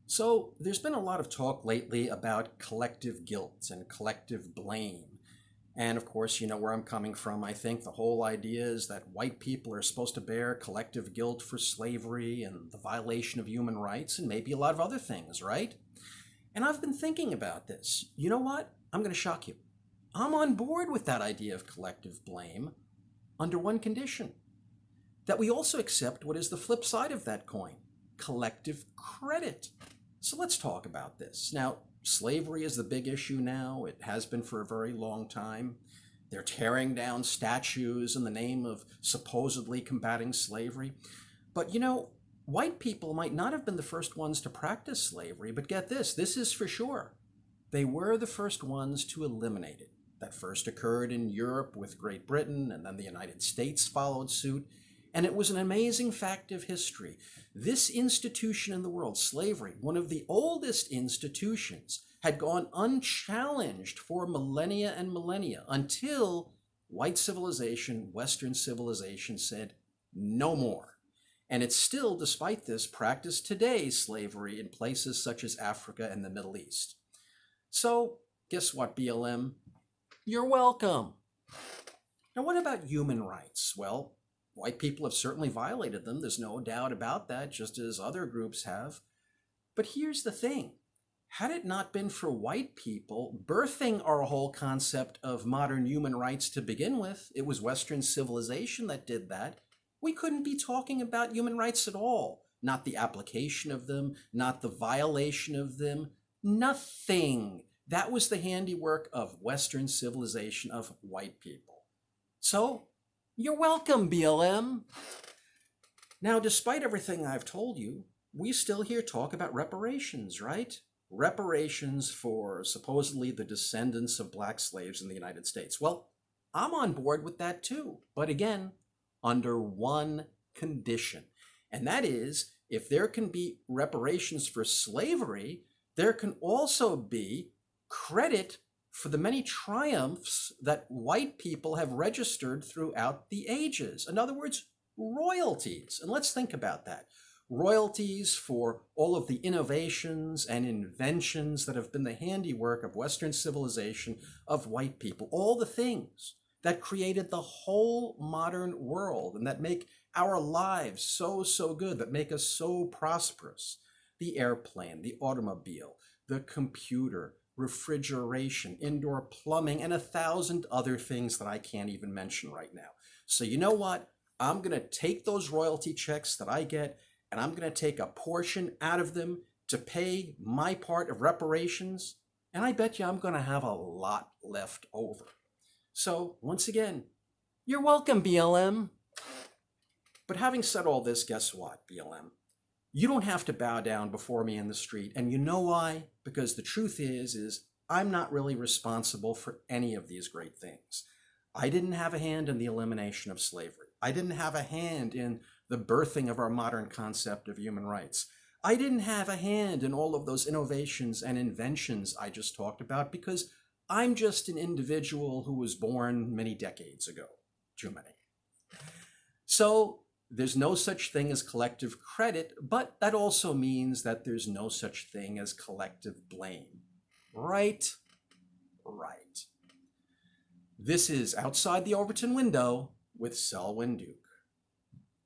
So, there's been a lot of talk lately about collective guilt and collective blame. And of course, you know where I'm coming from. I think the whole idea is that white people are supposed to bear collective guilt for slavery and the violation of human rights and maybe a lot of other things, right? And I've been thinking about this. You know what? I'm going to shock you. I'm on board with that idea of collective blame under one condition, that we also accept what is the flip side of that coin: collective credit. So let's talk about this. Now, slavery is the big issue now. It has been for a very long time. They're tearing down statues in the name of supposedly combating slavery. But you know, white people might not have been the first ones to practice slavery, but get this is for sure. They were the first ones to eliminate it. That first occurred in Europe with Great Britain, and then the United States followed suit. And it was an amazing fact of history. This institution in the world, slavery, one of the oldest institutions, had gone unchallenged for millennia and millennia until white civilization, Western civilization said, no more. And it's still, despite this, practiced today, slavery in places such as Africa and the Middle East. So, guess what, BLM? You're welcome. Now, what about human rights? Well, white people have certainly violated them. There's no doubt about that, just as other groups have. But here's the thing. Had it not been for white people birthing our whole concept of modern human rights to begin with, it was Western civilization that did that, we couldn't be talking about human rights at all. Not the application of them, not the violation of them, nothing. That was the handiwork of Western civilization, of white people. So, you're welcome, BLM. Now, despite everything I've told you, we still hear talk about reparations, right? Reparations for supposedly the descendants of black slaves in the United States. Well, I'm on board with that too, but again, under one condition. And that is, if there can be reparations for slavery, there can also be credit for the many triumphs that white people have registered throughout the ages. In other words, royalties. And let's think about that. Royalties for all of the innovations and inventions that have been the handiwork of Western civilization, of white people. All the things that created the whole modern world and that make our lives so good, that make us so prosperous. The airplane, the automobile, the computer, refrigeration, indoor plumbing, and 1,000 other things that I can't even mention right now. So you know what? I'm going to take those royalty checks that I get, and I'm going to take a portion out of them to pay my part of reparations, and I bet you I'm going to have a lot left over. So once again, you're welcome, BLM. But having said all this, guess what, BLM? You don't have to bow down before me in the street. And you know why? Because the truth is I'm not really responsible for any of these great things. I didn't have a hand in the elimination of slavery. I didn't have a hand in the birthing of our modern concept of human rights. I didn't have a hand in all of those innovations and inventions I just talked about because I'm just an individual who was born many decades ago. Too many. So there's no such thing as collective credit, but that also means that there's no such thing as collective blame. Right? Right. This is Outside the Overton Window with Selwyn Duke.